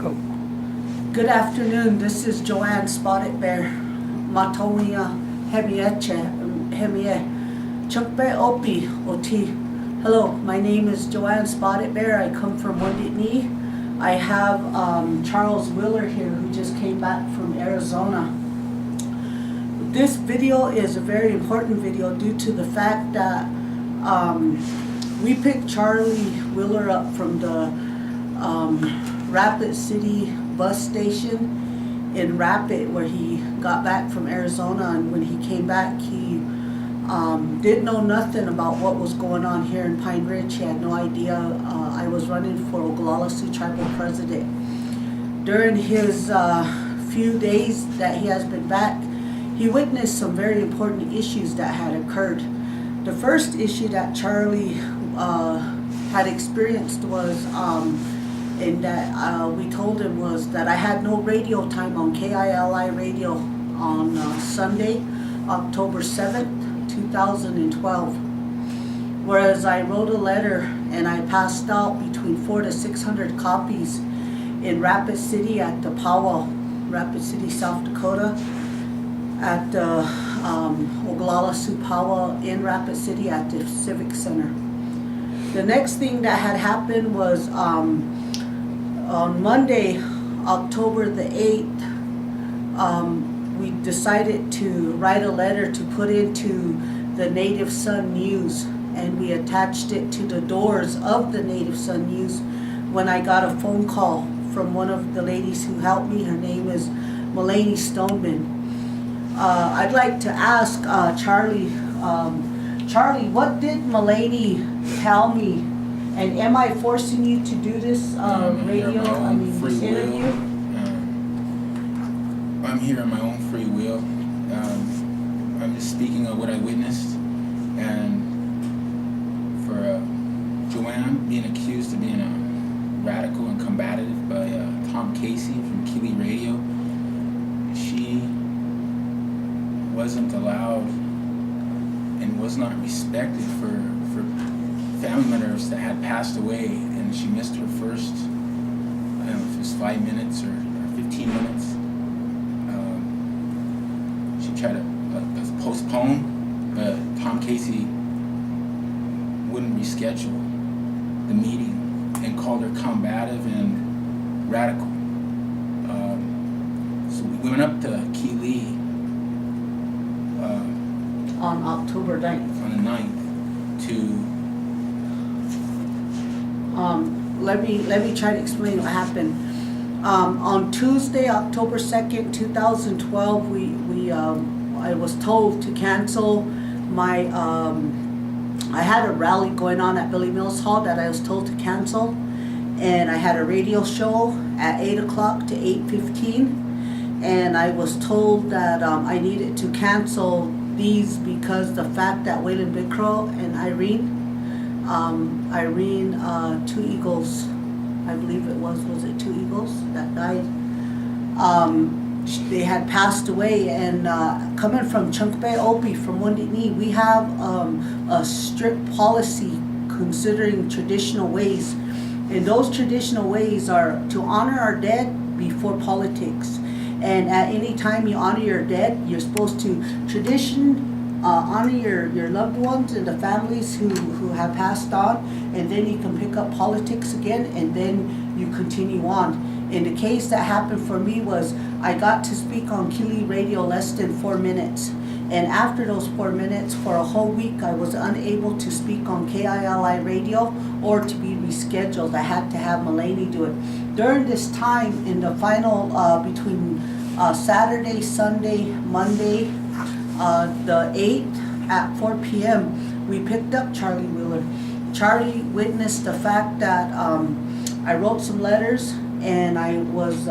Go. Good afternoon. This is Joanne Spotted Bear. Matonia Hemie Chukbe Opi Oti. Hello, my name is Joanne Spotted Bear. I come from Wounded Knee. I have Charles Wheeler here who just came back from Arizona. This video is a very important video due to the fact that we picked Charlie Wheeler up from the Rapid City bus station in Rapid, where he got back from Arizona, and when he came back he didn't know nothing about what was going on here in Pine Ridge. He had no idea I was running for Oglala Sioux Tribal president. During his few days that he has been back, he witnessed some very important issues that had occurred. The first issue that Charlie had experienced was and that we told him was that I had no radio time on KILI radio on Sunday, October 7th, 2012. Whereas I wrote a letter and I passed out between 400 to 600 copies in Rapid City at the powwow, Rapid City, South Dakota, at the Oglala Sioux powwow in Rapid City at the Civic Center. The next thing that had happened was on Monday, October the 8th, we decided to write a letter to put into the Native Sun News, and we attached it to the doors of the Native Sun News when I got a phone call from one of the ladies who helped me. Her name is Mulaney Stoneman. I'd like to ask Charlie, what did Mulaney tell me? And am I forcing you to do this this interview? I'm here on my own free will. I'm just speaking of what I witnessed. And for Joanne being accused of being radical and combative by Tom Casey from Keeley Radio, she wasn't allowed and was not respected for family members that had passed away, and she missed her first, I don't know if it was 5 minutes or 15 minutes. She tried to postpone, but Tom Casey wouldn't reschedule the meeting and called her combative and radical. So we went up to Keeley On October 9th. on the 9th to let me try to explain what happened. On Tuesday, October 2nd, 2012, I was told to cancel my, I had a rally going on at Billy Mills Hall that I was told to cancel, and I had a radio show at 8 o'clock to 8:15, and I was told that I needed to cancel these because the fact that Waylon Bigcrow and Irene, Two Eagles, I believe it was it Two Eagles that died? They had passed away, and coming from Chunkbe Opi from Wounded Knee, we have a strict policy considering traditional ways, and those traditional ways are to honor our dead before politics. And at any time you honor your dead, you're supposed to honor your loved ones and the families who have passed on, and then you can pick up politics again, and then you continue on. In the case that happened for me was I got to speak on Keeley Radio less than 4 minutes. And after those 4 minutes, for a whole week, I was unable to speak on KILI radio or to be rescheduled. I had to have Mulaney do it. During this time, in the final, between Saturday, Sunday, Monday, the 8th at 4 p.m., we picked up Charlie Wheeler. Charlie witnessed the fact that I wrote some letters, and I was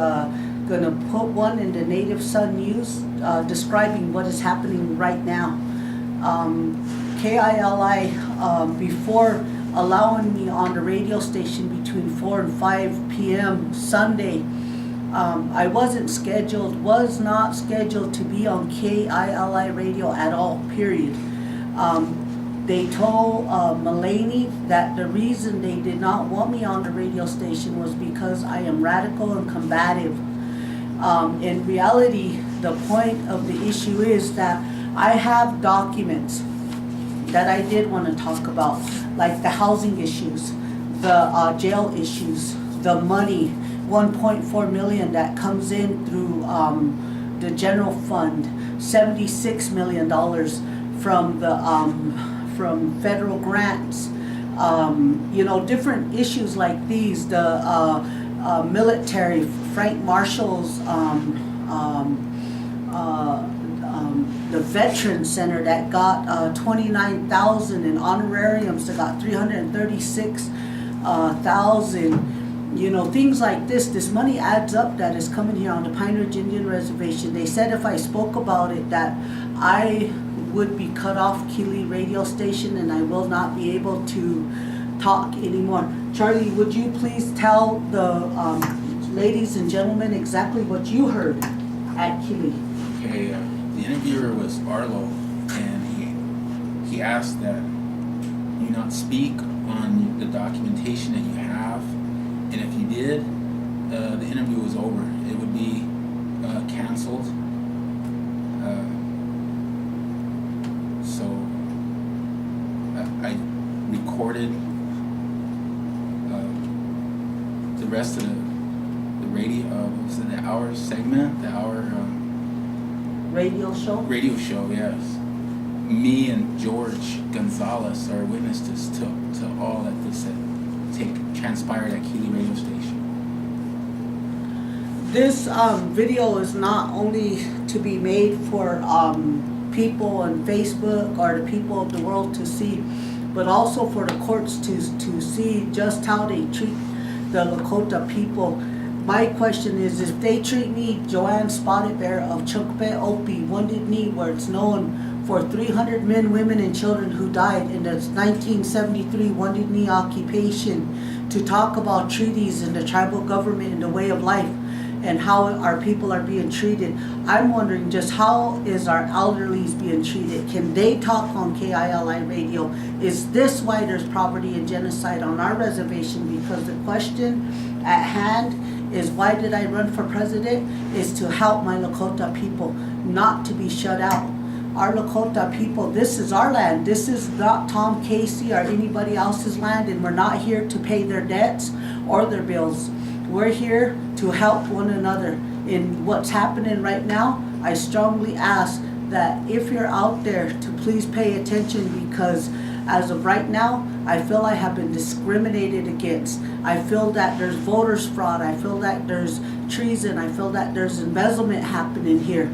going to put one in the Native Sun News describing what is happening right now. KILI, before allowing me on the radio station between 4 and 5 p.m. Sunday, I was not scheduled to be on KILI radio at all, period. They told Mulaney that the reason they did not want me on the radio station was because I am radical and combative. In reality, the point of the issue is that I have documents that I did want to talk about, like the housing issues, the jail issues, the money, 1.4 million that comes in through the general fund, $76 million from the from federal grants, different issues like these, the military, Frank Marshall's, the Veteran Center that got 29,000 in honorariums, that got 336,000. Things like this money adds up that is coming here on the Pine Ridge Indian Reservation. They said if I spoke about it that I would be cut off Keeley radio station and I will not be able to talk anymore. Charlie, would you please tell the ladies and gentlemen exactly what you heard at Keeley? Okay, the interviewer was Arlo, and he asked that you not speak on the documentation that you have, and if you did, the interview was over. It would be canceled. So I recorded the rest of the radio, was it the hour segment, the hour Radio show? radio show, yes. Me and George Gonzalez are witnesses to all that this transpired at Keeley radio station. This video is not only to be made for people on Facebook or the people of the world to see, but also for the courts to see just how they treat the Lakota people. My question is, if they treat me, Joanne Spotted Bear of Chukpe Opi, Wounded Knee, where it's known for 300 men, women, and children who died in the 1973 Wounded Knee occupation, to talk about treaties and the tribal government and the way of life and how our people are being treated. I'm wondering just how is our elderlies being treated? Can they talk on KILI radio? Is this why there's poverty and genocide on our reservation? Because the question at hand is, why did I run for president? Is to help my Lakota people not to be shut out. Our Lakota people, this is our land. This is not Tom Casey or anybody else's land, and we're not here to pay their debts or their bills. We're here to help one another. In what's happening right now, I strongly ask that if you're out there to please pay attention, because as of right now, I feel I have been discriminated against. I feel that there's voters fraud. I feel that there's treason. I feel that there's embezzlement happening here.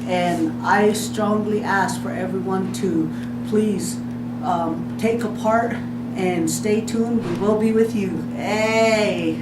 And I strongly ask for everyone to please take a part and stay tuned. We will be with you. Hey!